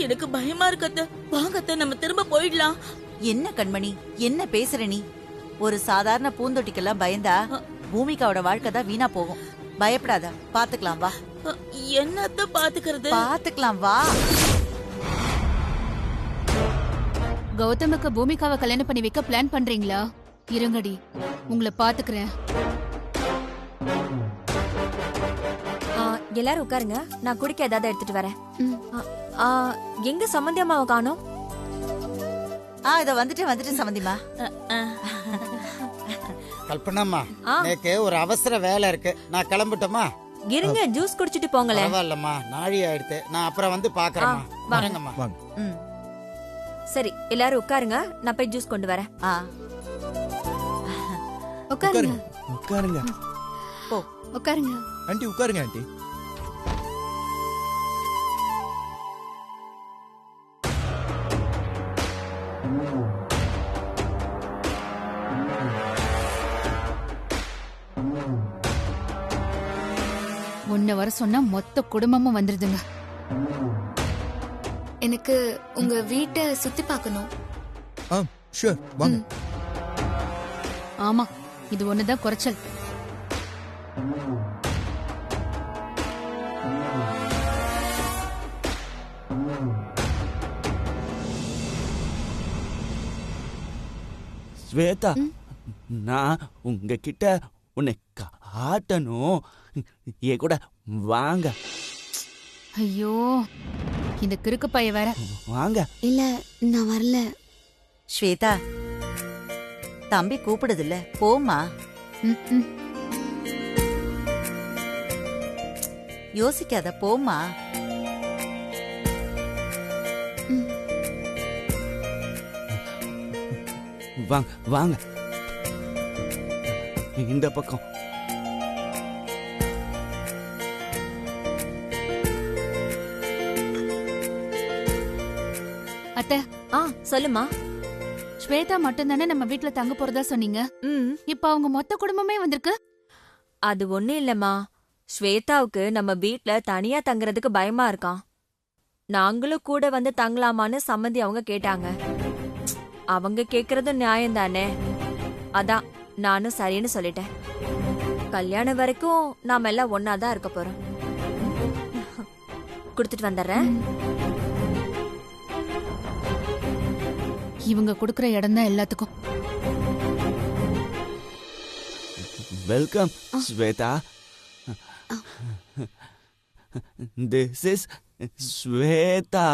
எனக்கு பயமா இருக்கத்த. வாங்கத்த, நம்ம திரும்ப போயிடலாம். என்ன கண்மணி, என்ன பேசுற நீ? ஒரு சாதாரண பூந்தொட்டிக்கெல்லாம் பயந்தா பூமிகாவோட வாழ்க்கை தான் வீணா போகும். பயப்படாத, பாத்துக்கலாம் வா. என்னத்த பாத்துக்கிறது? பாத்துக்கலாம் வா. கௌதமுக்கு பூமிகாவை கல்யாணம் பண்ணி வைக்க பிளான் பண்றீங்களா? இருங்கடி, உங்களை பாத்துக்கிறேன். எல்லாரும் உட்காருங்க, நான் குடிக்க ஏதாவது எடுத்துட்டு வரேன். எங்க சம்மந்தி அம்மாவை காணோம்? இத வந்துட்டு சம்பந்திமா. கல்பனாம்மா, எனக்கு ஒரு அவசர வேலை இருக்கு, நான் கிளம்பட்டுமா? இருங்க, ஜூஸ் குடிச்சிட்டு போங்களேன். பரவாயில்லம்மா, நாழி ஆயிடுத்து, நான் அப்புறம் வந்து பாக்குறேம்மா. வரேங்கம்மா. சரி, எல்லாரும் உட்காருங்க, நான் போய் ஜூஸ் கொண்டு வரேன். உட்காருங்க உட்காருங்க. போ உட்காருங்க ஆண்டி, உட்காருங்க ஆண்டி. உன்னை வர சொன்னா மொத்த குடும்பமும் வந்துருதுங்க. எனக்கு உங்க வீட்டை சுத்தி பார்க்கணும். ஷூர், வாங்க. ஆமா, இது ஒண்ணுதான் குறைச்சல். ஸ்வேதா, நான் உங்ககிட்ட உன்னை காட்டணும். ஏ கூட வாங்க. ஐயோ, இந்த கிறுக்கு பைய வேற. வாங்க. இல்ல, நான் வரல. ஸ்வேதா, தம்பி கூப்பிடுது இல்ல, போமா. யோசிக்காத, போமா. வாங்க வாங்க, இந்த பக்கம். அத்தை, சொல்லுமா. ஸ்வேதா மட்டும் தானே நம்ம வீட்டுல தங்க போறதா சொன்னீங்க. இப்ப அவங்க மொத்த குடும்பமே வந்திருக்கு. அது ஒண்ணும் இல்லம்மா, ஸ்வேதாவுக்கு நம்ம வீட்ல தனியா தங்குறதுக்கு பயமா இருக்கான். நாங்களும் கூட வந்து தங்கலாமான்னு சம்மந்தி அவங்க கேட்டாங்க. அவங்க கேக்குறது நியாயம் தானே, அதான் நானும் சரின்னு சொல்லிட்டேன். கல்யாணம் வரைக்கும் நாம எல்லாம் ஒன்னாதான் இருக்க போறோம். குடுத்துட்டு வந்துடுறேன். இவங்க குடுக்கற இடம் தான் எல்லாத்துக்கும். Welcome Swetha. This is Swetha.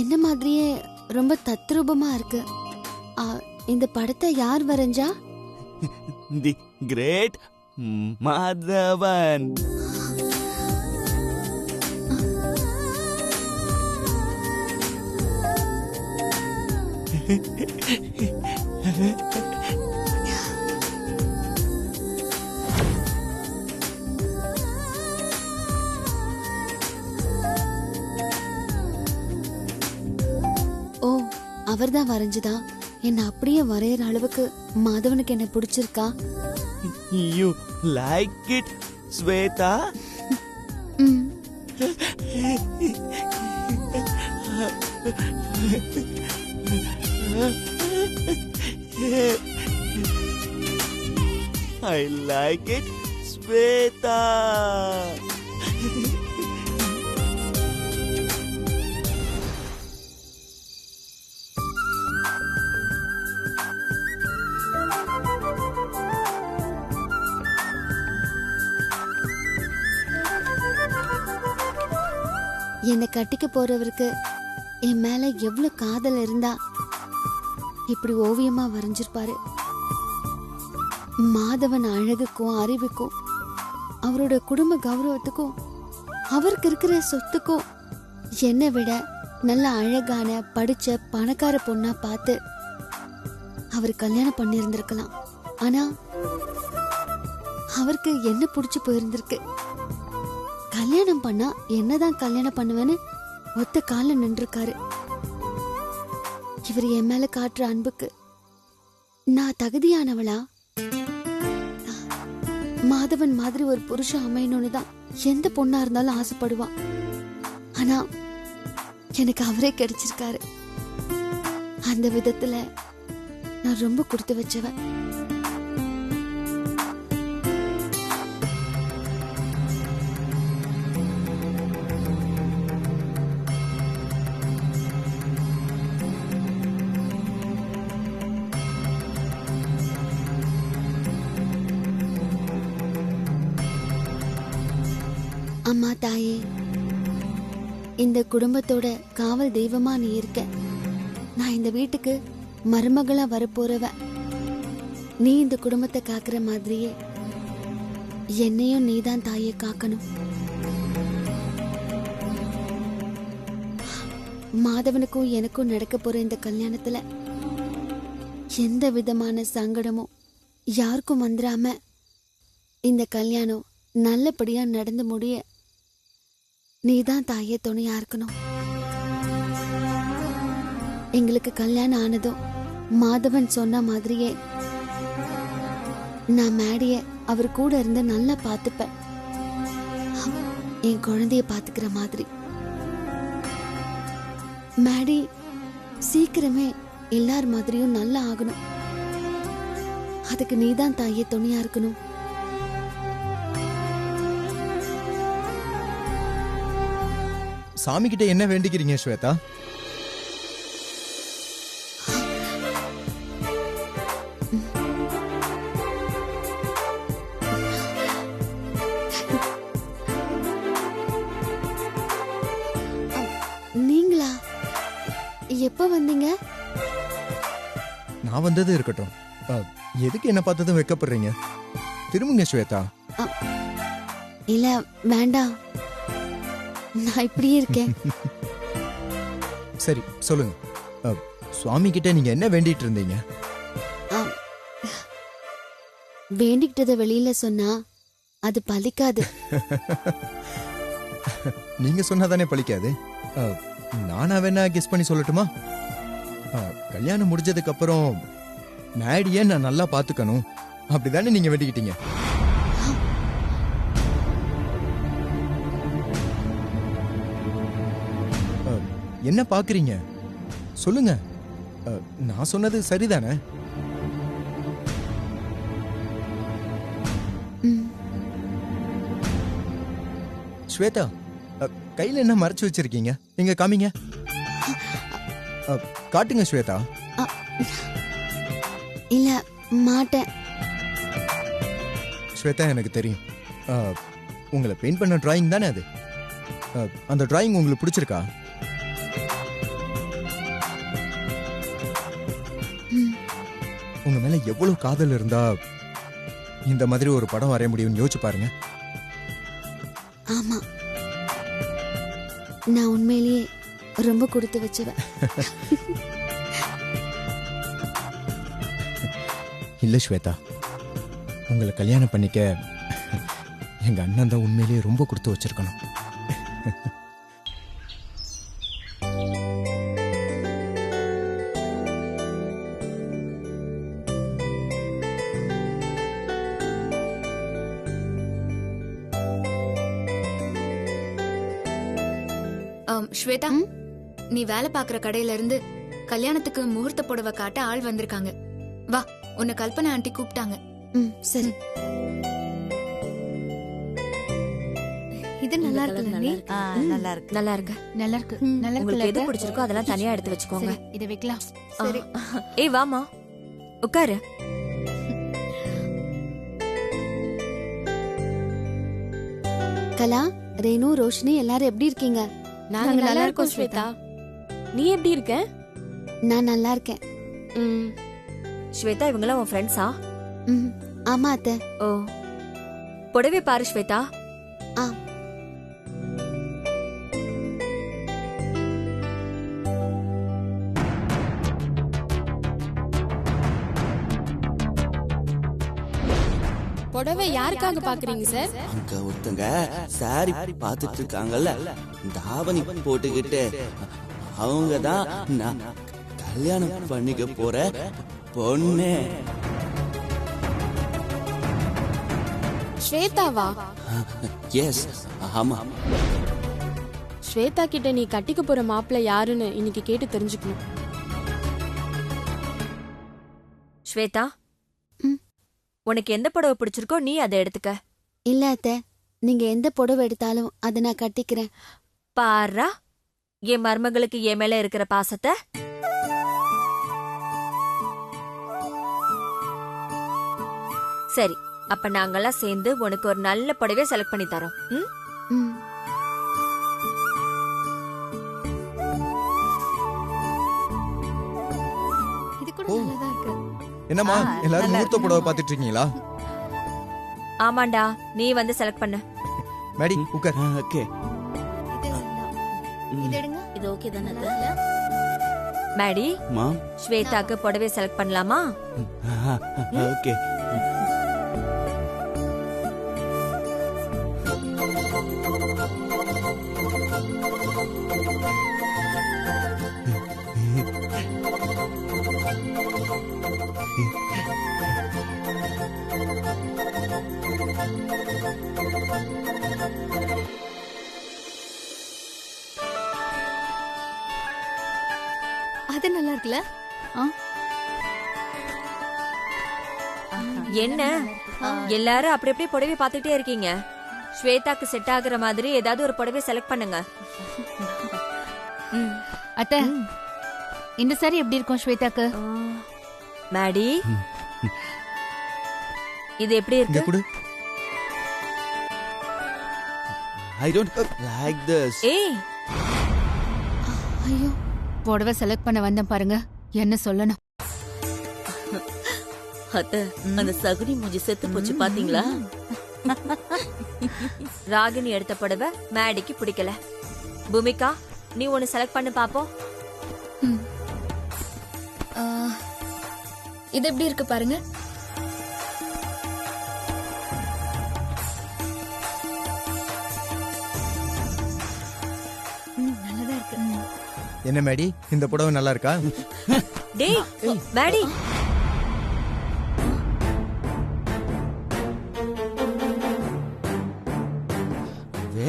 என்ன மாதிரியே ரொம்ப தத்ரூபமா இருக்கு. இந்த படத்தை யார் வரைஞ்சா? தி கிரேட் மாதவன். ஓ, அவர்தான் வரைஞ்சதா? என்ன அப்படியே வரையற அளவுக்கு மாதவனுக்கு என்ன பிடிச்சிருக்கா? You like it, Shweta? I like it, Shweta. என்னை கட்டிக்க போறவருக்கு என் மேல எவ்வளவு காதல் இருந்தா இப்படி ஓவியமா வரைஞ்சிருப்பாரு. மாதவன் அழகுக்கும் அறிவுக்கும் அவரோட குடும்ப கௌரவத்துக்கும் அவருக்கு இருக்கிற சொத்துக்கும் என்னை விட நல்ல அழகான படிச்ச பணக்கார பொண்ணா பார்த்து அவர் கல்யாணம் பண்ணியிருந்திருக்கலாம். ஆனா அவருக்கு என்ன புடிச்சு போயிருந்திருக்கு. கல்யாணம் பண்ணா என்னதான் கல்யாணம் பண்ணுவேன்னு ஒத்த கால நின்றுருக்காரு. இவர் என் மேல காட்டுற அன்புக்கு நான் தகுதியானவளா? மாதவன் மாதிரி ஒரு புருஷன் அமையணும்னு தான் எந்த பொண்ணா இருந்தாலும் ஆசைப்படுவா. ஆனா எனக்கு அவரே கிடைச்சிருக்காரு. அந்த விதத்துல நான் ரொம்ப கொடுத்து வச்சவன். அம்மா தாயே, இந்த குடும்பத்தோட காவல் தெய்வமா நீ இருக்க. நான் இந்த வீட்டுக்கு மருமகளா வரப்போறவ. நீ இந்த குடும்பத்தை காக்குற மாதிரியே என்னையும் நீதான் தாயே காக்கணும். மாதவனுக்கும் எனக்கும் நடக்க போற இந்த கல்யாணத்துல எந்த விதமான சங்கடமும் யாருக்கும் வந்துடாம இந்த கல்யாணம் நல்லபடியா நடந்து முடிய நீதான் தாயே துணையா இருக்கணும். எங்களுக்கு கல்யாணம் ஆனதும் மாதவன் சொன்ன மாதிரியே நான் மேடிய அவர் கூட இருந்து நல்லா பாத்துப்பேன். என் குழந்தைய பாத்துக்கிற மாதிரி. மேடி சீக்கிரமே எல்லார் மாதிரியும் நல்லா ஆகணும். அதுக்கு நீதான் தாயே துணையா இருக்கணும். சாமி கிட்ட என்ன வேண்டிக்கிறீங்க ஸ்வேதா? நீங்களா? எப்ப வந்தீங்க? நான் வந்தது இருக்கட்டும். எதுக்கு என்ன பார்த்ததும் வெக்கப்படுறீங்க? திரும்புங்க ஸ்வேதா. இல்ல வேண்டாம், நான் இப்படியே இருக்கேன். சரி சொல்லுங்க. சுவாமி கிட்ட நீங்க என்ன வேண்டிட்டு இருந்தீங்க? வேண்டிக்கிட்டத வெளியில சொன்னா அது பலிக்காது. நீங்க சொன்னாதானே பழிக்காது. நானா வேணா கெஸ் பண்ணி சொல்லட்டுமா? கல்யாணம் முடிஞ்சதுக்கு அப்புறம் மேடிய நான் நல்லா பாத்துக்கணும் அப்படிதானே நீங்க வேண்டிக்கிட்டீங்க? என்ன பாக்குறீங்க? சொல்லுங்க. நான் சொன்னது சரிதானே? ஸ்வேதா, கையில என்ன மறைச்சு வச்சிருக்கீங்க? நீங்க காமிங்க. காட்டுங்க ஸ்வேதா. இல்ல மாட்டேன். ஸ்வேதா, எனக்கு தெரியும். உங்களை பெயிண்ட் பண்ண டிராயிங் தானே அது? அந்த டிராயிங் உங்களுக்கு பிடிச்சிருக்கா? உங்க மேல எவ்வளவு காதல் இருந்தா இந்த மாதிரி ஒரு படம் வரைய முடியும்னு யோசிச்சு பாருங்க. ஆமா, நான் உண்மையிலேயே ரொம்ப கொடுத்து வச்சவ. இல்ல ஸ்வேதா, உங்களை கல்யாணம் பண்ணிக்க எங்க அண்ணன் தான் உண்மையிலேயே ரொம்ப கொடுத்து வச்சிருக்கணும். ஸ்வேதா, நீ வேலை பாக்குற கடையில இருந்து கல்யாணத்துக்கு முகூர்த்த புடவை காட்ட ஆள் வந்திருக்காங்க. வா, உன்னை கல்பனா ஆண்டி கூப்பிட்டாங்க. சரி. இது நல்லா இருக்கு. நல்லா இருக்கு. நல்லா இருக்கு. நல்லா இருக்கு. நல்லா உங்களுக்கு எது இருக்கு. பிடிச்சிருக்கோ அதெல்லாம் தனியா எடுத்து வச்சுக்கோங்க. இத வைக்கலாம். சரி. ஏய் வாமா, உட்காரு. கலா, ரேணு, ரோஷினி எல்லாரும் எப்படி இருக்கீங்க? நாங்க நல்லா இருக்கோம் ஸ்வேதா. நீ எப்படி இருக்க? நான் நல்லா இருக்கேன். ஸ்வேதா, இவங்களாம் உன் ஃப்ரெண்ட்ஸா? ஆமா அத்தை. ஓ, புடவை பாரு ஸ்வேதா. புடவை யாருக்காக பாக்குறீங்க சார்? அங்க ஒருத்தங்க சாரி பார்த்துட்டு இருக்காங்கல்ல, தாவணி போட்டுக்கிட்டு, அவங்க தான் நான் கல்யாணம் பண்ணிக்க போற பொண்ணு. ஸ்வேதாவா? எஸ், ஆமா. ஸ்வேதா கிட்ட நீ கட்டிக்க போற மாப்பிள்ள யாருன்னு இன்னைக்கு கேட்டு தெரிஞ்சுக்கணும். ஸ்வேதா, ம். உனக்கு எந்த புடவை பிடிச்சிருக்கோ நீ அதை எடுத்துக்க. இல்ல அத்தை, நீங்க எந்த புடவை எடுத்தாலும் அதை நான் கட்டிக்கிறேன். பாரா, என் மருமகளுக்கு என் மேல இருக்கிற பாசத்தை. சரி, அப்ப நாங்கெல்லாம் சேர்ந்து உனக்கு ஒரு நல்ல புடவையை செலக்ட் பண்ணி தரோம். ம்? ம். இது கூட நல்லதா இருக்கு. என்னம்மா எல்லாரும் முகூர்த்த புடவை பார்த்துட்டு இருக்கீங்களா? ஆமாண்டா, நீ வந்து செலக்ட் பண்ண. மேடி உட்கார். ஓகே. இது வேண்டாம். இது எடுங்க. இது ஓகே தானே? மேடி, மாம். ஸ்வேதாக்கு புடவை செலக்ட் பண்ணலாமா? ஓகே. அது நல்லா இருக்குல்ல? என்ன எல்லாரும் அப்படி அப்படியே புடவை பார்த்துட்டே இருக்கீங்க? ஸ்வேதாக்கு செட் ஆகுற மாதிரி ஏதாவது ஒரு புடவை செலக்ட் பண்ணுங்க. அத்தை, இந்த சாரி எப்படி இருக்கும் ஸ்வேதாக்கு? மேடி, இது எப்படி இங்க இருக்கு? கொடு. I don't like this. ஏய், ஐயோ, புடவை செலக்ட் பண்ண வந்தேன் பாருங்க, என்ன சொல்லணும்? அத்த, அந்த சகுனி மூஞ்சி செத்து போச்சு பாத்தீங்களா? ராகினி எடுத்த புடவை மேடிக்கு பிடிக்கல. பூமிகா, நீ ஒன்னு செலக்ட் பண்ணு பாப்போம். இது எப்படி இருக்கு பாருங்க. நல்லதா இருக்கு. என்ன மேடி, இந்த புடவை நல்லா இருக்கா? டேய் Maddy,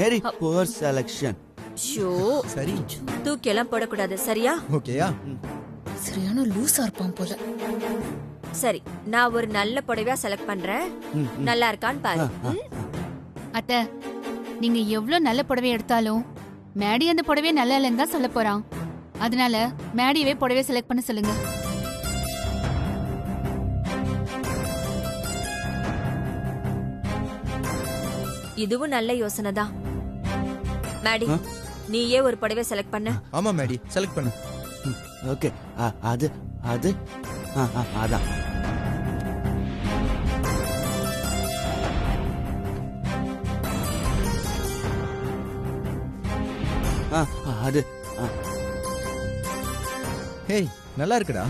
Very poor selection. Show, சரி, தூக்கி எல்லாம் போடக்கூடாது, சரியா? ஓகேயா? சரியான லூசா இருப்பான் போல. சரி, நான் ஒரு நல்ல புடவையா செலக்ட் பண்றேன். நல்லா இருக்கான்னு பாரு. ம்? அத்தை, நீங்க எவ்வளவு நல்ல புடவை எடுத்தாலும் மேடி அந்த புடவையே நல்லா இல்லைன்னு தான் சொல்ல போறான். அதனால மேடியவே புடவை செலக்ட் பண்ண சொல்லுங்க. இதுவும் நல்ல யோசனை தான். மேடி, நீயே ஒரு புடவை செலக்ட் பண்ண. ஆமா மேடி, செலக்ட் பண்ணு. ஓகே. அது அது அதான். அது ஹேய், நல்லா இருக்குடா.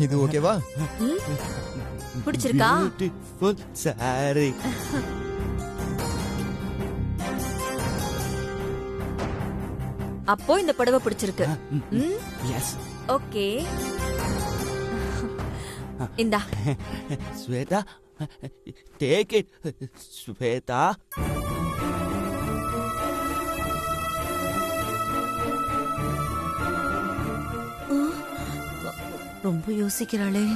இது ஓகேவா? பிடிச்சிருக்கா? Beautiful saree. அப்போ இந்த புடவை பிடிச்சிருக்கு. ம்? எஸ். ஓகே, இந்தா. Shweta, take it. ஸ்வேதா. ரொம்ப யோசிக்கிறாளே.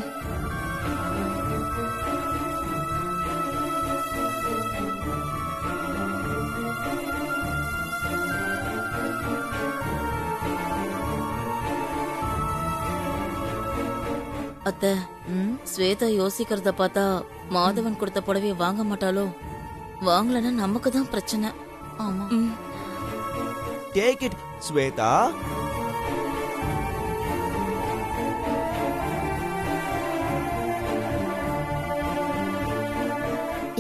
அத்த, ஸ்வேதா யோசிக்கிறத பார்த்தா மாதவன் கொடுத்த புடவைய வாங்க மாட்டாளோ? வாங்கலன்னா நமக்கு தான் பிரச்சனை. ஆமா. Take it Swetha.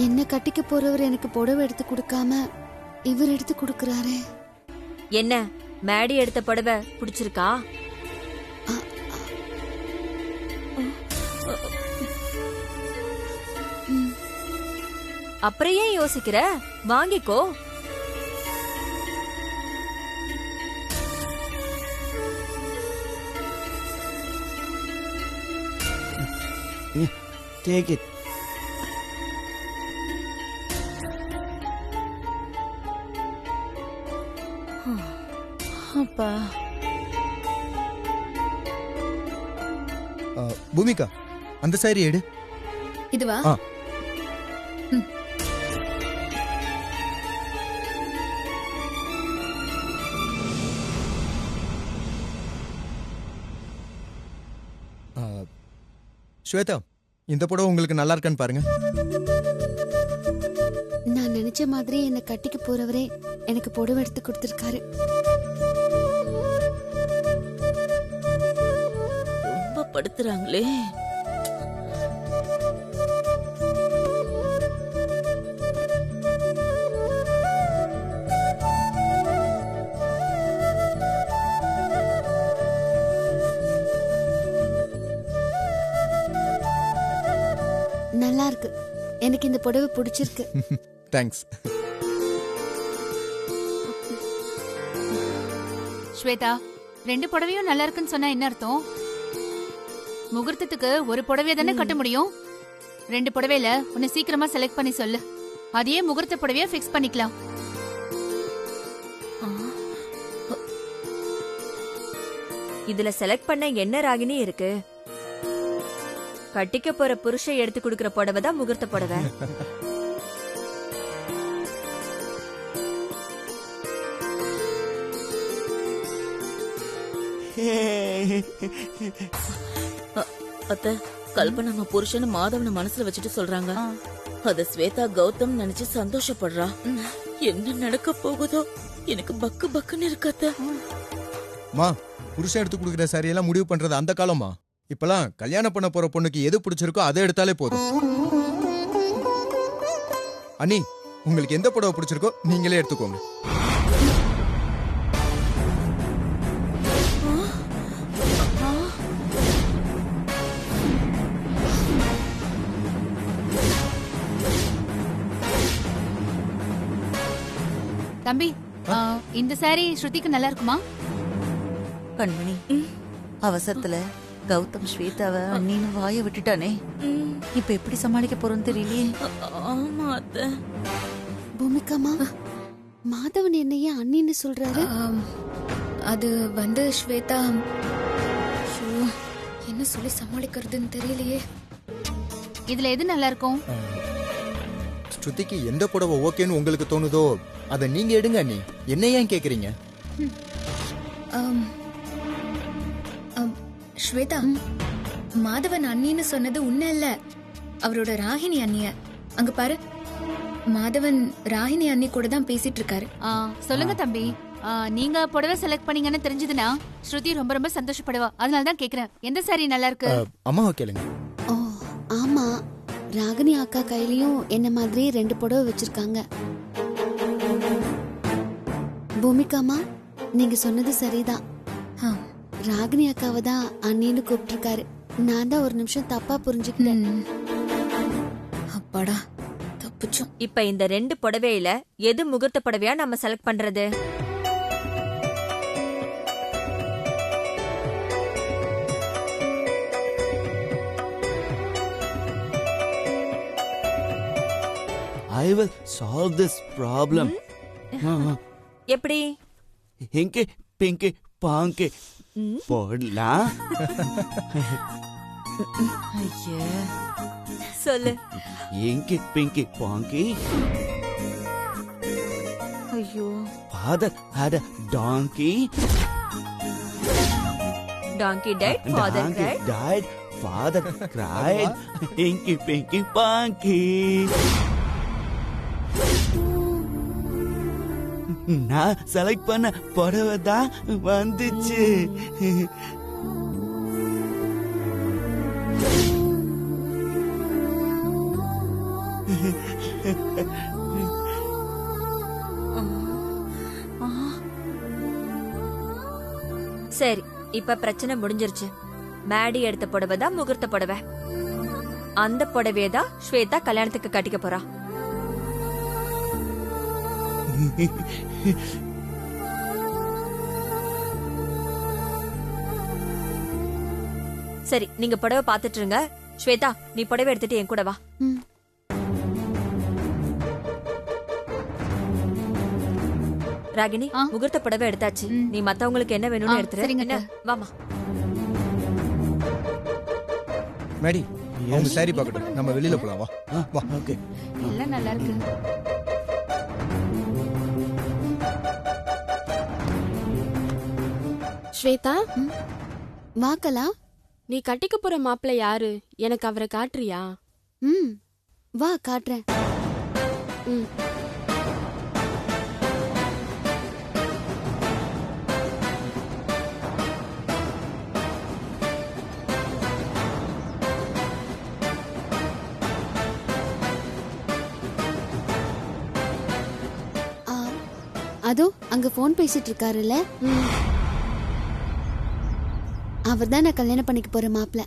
என்ன கட்டிக்க போறவர் எனக்கு புடவை எடுத்து கொடுக்காம இவர் எடுத்து கொடுக்கறாரே. என்ன மேடி எடுத்த புடவை பிடிச்சிருக்கா? அப்புறம் ஏன் யோசிக்கிற? வாங்கிக்கோ. Take it. அப்பா பூமிகா, அந்த சாரி எடு. இதுவா? ஆ. ஸ்வேதா, இந்த புடவை உங்களுக்கு நல்லா இருக்கான்னு பாருங்க. நான் நினைச்ச மாதிரி என்னை கட்டிக்க போறவரே எனக்கு புடவை எடுத்து கொடுத்திருக்காரு. ரொம்ப படுத்துறாங்களே. நல்லா இருக்கு. எனக்கு இந்த புடவை பிடிச்சிருக்கு. தேங்க்ஸ். ஸ்வேதா, 2 புடவையும் நல்லா இருக்குன்னு சொன்னா என்ன அர்த்தம்? முகூர்த்தத்துக்கு ஒரு புடவைய தானே கட்ட முடியும். 2 புடவையில உன்னை சீக்கிரமா செலக்ட் பண்ணி சொல்லு. அதையே முகூர்த்த புடவைய ஃபிக்ஸ் பண்ணிக்கலாம். இதுல செலக்ட் பண்ண என்ன ராகினி இருக்கு? கட்டிக்க போற புருஷன் எடுத்து கொடுக்கிற புடவை தான் முகூர்த்த புடவை. அத்தை, கல்பனா புருஷன் மாதவன மனசுல வச்சுட்டு சொல்றாங்க. அத ஸ்வேதா கௌதம் நினைச்சு சந்தோஷப்படுறா. என்ன நடக்க போகுதோ எனக்கு பக்கு பக்குன்னு இருக்கத்த. மா, புருஷன் எடுத்து கொடுக்குற சாரி எல்லாம் முடிவு பண்றது அந்த காலமா? இப்பெல்லாம் கல்யாணம் பண்ண போற பொண்ணுக்கு எது பிடிச்சிருக்கோ அதை எடுத்தாலே போதும். அண்ணி, உங்களுக்கு எந்த புடவை பிடிச்சிருக்கோ நீங்களே எடுத்துக்கோங்க. தம்பி, இந்த சாரி ஸ்ருதிக்கு நல்லா இருக்குமா? கண்மணி, அவசரத்துல கௌதம் ஸ்வேதாவை அண்ணின்னு வாய விட்டுட்டானே. இப்ப எப்படி சமாளிக்க போறோம்னு தெரியலையே. ஆமா அத்தை. பூமிகாமா, மாதவன் என்னையே அண்ணின்னு சொல்றாரு. அது வந்து ஸ்வேதா, ஐயோ, என்ன சொல்லி சமாளிக்கிறதுன்னு தெரியலையே. இதுல எது நல்லா இருக்கும்? ஸ்ருதிக்கு எந்த புடவை ஓகேன்னு உங்களுக்கு தோணுதோ அதை நீங்க எடுங்க அண்ணி. என்ன ஏன் கேக்குறீங்க? ஸ்வேதா, மாதவன் அண்ணின்னு சொன்னது உன்ன இல்ல, அவரோட ராகினி அண்ணிய. அங்க பாரு, மாதவன் ராகினி அண்ணி கூட தான் பேசிட்டு இருக்காரு. சொல்லுங்க தம்பி, நீங்க புடவை செலக்ட் பண்ணீங்கன்னு தெரிஞ்சதுன்னா ஸ்ருதி ரொம்ப ரொம்ப சந்தோஷப்படுவா. அதனால தான் கேக்குறேன், எந்த சாரி நல்லா இருக்கு? அம்மாவை கேளுங்க. ஓ ஆமா, ராகினி அக்கா கையிலயும் என்ன மாதிரி 2 புடவை வச்சிருக்காங்க. பூமிகாமா, நீங்க சொன்னது சரிதான். ராகினி அக்காவை தான் அண்ணின்னு கூப்பிட்டிருக்காரு. நான் தான் ஒரு நிமிஷம் தப்பா புரிஞ்சுக்கிட்டேன். அப்பாடா, தப்பிச்சோம். இப்ப இந்த 2 புடவையில எது முகூர்த்த புடவையா நம்ம செலக்ட் பண்றது? I will solve this problem. எப்படி? Hinky, pinky, ponky. போடலாம். ஐயே, சொல்லு. Hinky, pinky, ponky. ஐயோ. Father had a donkey. Donkey died, father Donkey cried. died, father cried. Hinky, pinky, ponky. நான் செலக்ட் பண்ண புடவை தான் வந்துச்சு. சரி, இப்ப பிரச்சனை முடிஞ்சிருச்சு. மேடி எடுத்த புடவை தான் முகூர்த்த புடவை. அந்த புடவையை தான் ஸ்வேதா கல்யாணத்துக்கு கட்டிக்க போறா. சரி நீங்க புடவை பாத்துட்டு இருங்க. ஸ்வேதா நீ புடவை எடுத்துட்டு என் கூட வா. ம். ராகினி ஆ. முகூர்த்த புடவை எடுத்தாச்சு. ம். நீ மத்தவங்களுக்கு என்ன வேணும்னு ஆ, எடுத்துரு. சரிங்க என்ன வாமா. மேடி அவங்க சாரி பார்க்கட்டும், நம்ம வெளியில போலாம் வா. வா. ஓகே. எல்லாம் நல்லா இருக்கு. ஸ்வேதா, வாக்கலா. நீ கட்டிக்க போற மாப்பிள்ள யாரு? எனக்கு அவரை காட்டுறியா? ம், வா காட்டுறேன். ம். ஆ, அதோ அங்க போன் பேசிட்டு இருக்காருல்ல, அவர் தான் நான் கல்யாணம் பண்ணிக்க போற மாப்பிள்ள.